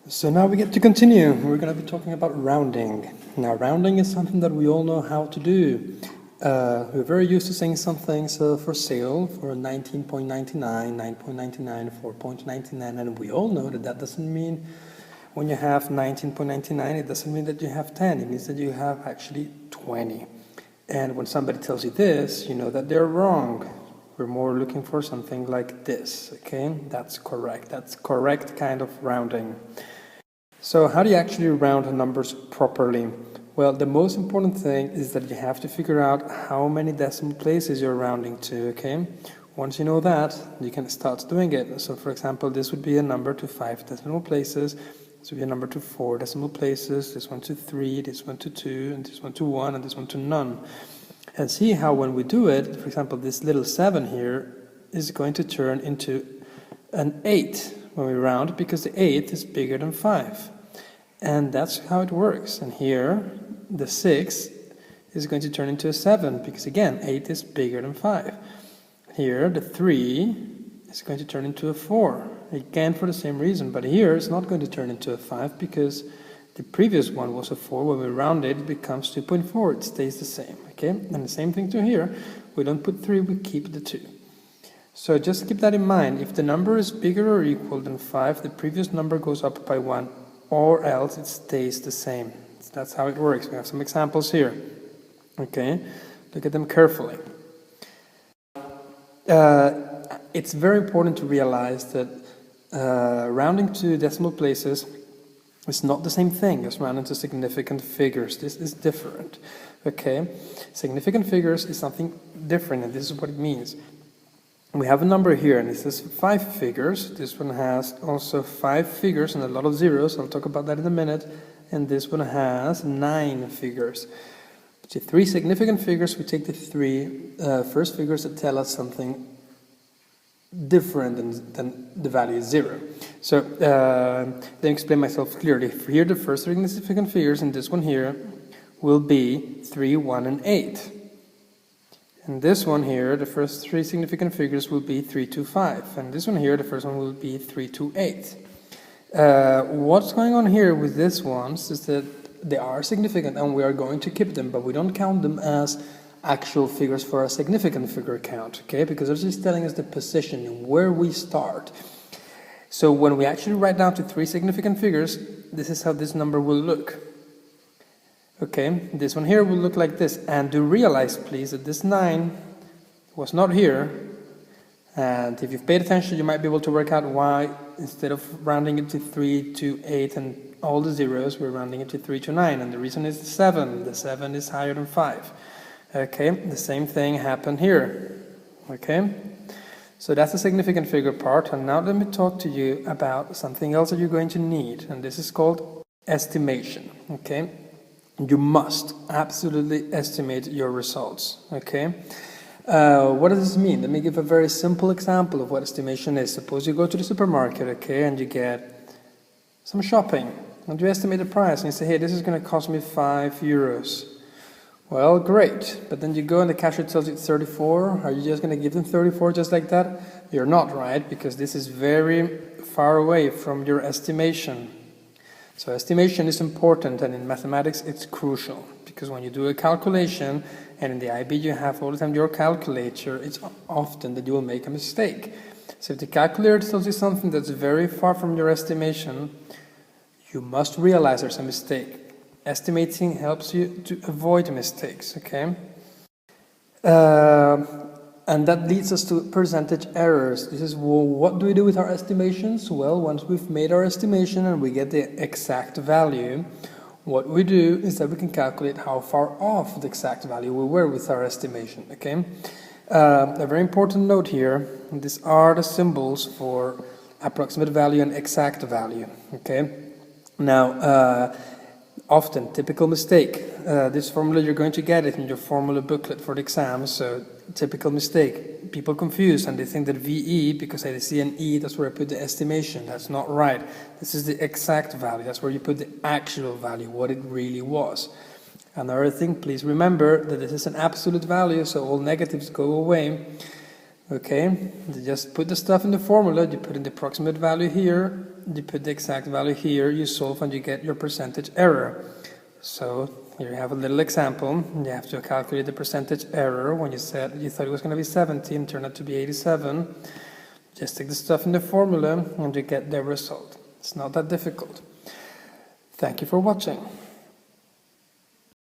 So now we get to continue. We're going to be talking about rounding. Now, rounding is something that we all know how to do. We're very used to saying some things for sale for 19.99, 9.99, 4.99, and we all know that that doesn't mean when you have 19.99, it doesn't mean that you have 10. It means that you have actually 20. And when somebody tells you this, you know that they're wrong. We're more looking for something like this, okay? That's correct. That's correct kind of rounding. So how do you actually round numbers properly? Well, the most important thing is that you have to figure out how many decimal places you're rounding to, okay? Once you know that, you can start doing it. So for example, this would be a number to 5 decimal places. This would be a number to 4 decimal places, this one to 3, this one to 2, and this one to 1, and this one to none. And see how when we do it, for example, this little 7 here is going to turn into an 8 when we round, because the 8 is bigger than 5. And that's how it works. And here, the 6 is going to turn into a 7, because again, 8 is bigger than 5. Here, the 3 is going to turn into a 4, again for the same reason. But here, it's not going to turn into a 5, because the previous one was a 4. When we round it, it becomes 2.4. It stays the same, okay? And the same thing to here. We don't put 3, we keep the 2. So just keep that in mind. If the number is bigger or equal than 5, the previous number goes up by 1, or else it stays the same. So that's how it works. We have some examples here. Okay, look at them carefully. It's very important to realize that rounding to decimal places is not the same thing as rounding to significant figures. This is different. Okay, significant figures is something different, and this is what it means. We have a number here, and this is 5 figures. This one has also 5 figures and a lot of zeros. I'll talk about that in a minute. And this one has 9 figures. So 3 significant figures, we take the 3 first figures that tell us something different than the value 0. So let me explain myself clearly. Here, the first 3 significant figures, and this one here, will be 3, 1, and 8. And this one here, the first 3 significant figures will be 3, 2, 5. And this one here, the first one will be 3, 2, 8. What's going on here with these ones is that they are significant and we are going to keep them, but we don't count them as actual figures for a significant figure count, okay? Because it's just telling us the position and where we start. So when we actually write down to 3 significant figures, this is how this number will look. Okay, this one here will look like this. And do realize, please, that this 9 was not here. And if you've paid attention, you might be able to work out why, instead of rounding it to 3 to 8 and all the zeros, we're rounding it to 3 to 9. And the reason is the 7. The 7 is higher than 5. Okay, the same thing happened here. Okay, so that's the significant figure part. And now let me talk to you about something else that you're going to need. And this is called estimation. Okay. You must absolutely estimate your results, okay? What does this mean? Let me give a very simple example of what estimation is. Suppose you go to the supermarket, okay, and you get some shopping, and you estimate the price, and you say, hey, this is going to cost me 5 euros. Well, great, but then you go and the cashier tells you it's 34. Are you just going to give them 34 just like that? You're not, right? Because this is very far away from your estimation. So estimation is important, and in mathematics it's crucial, because when you do a calculation, and in the IB you have all the time your calculator, it's often that you will make a mistake. So if the calculator tells you something that's very far from your estimation, you must realize there's a mistake. Estimating helps you to avoid mistakes, okay? And that leads us to percentage errors. This is, well, what do we do with our estimations? Well, once we've made our estimation and we get the exact value, what we do is that we can calculate how far off the exact value we were with our estimation, okay? A very important note here, these are the symbols for approximate value and exact value, okay? Now, often, typical mistake. This formula, you're going to get it in your formula booklet for the exam, so typical mistake. People confuse and they think that VE, because I see an E, that's where I put the estimation. That's not right. This is the exact value. That's where you put the actual value, what it really was. Another thing, please remember that this is an absolute value, so all negatives go away. Okay, you just put the stuff in the formula, you put in the approximate value here, you put the exact value here, you solve and you get your percentage error. So here you have a little example. You have to calculate the percentage error. When you said you thought it was going to be 70 and turned out to be 87, just take the stuff in the formula and you get the result. It's not that difficult. Thank you for watching.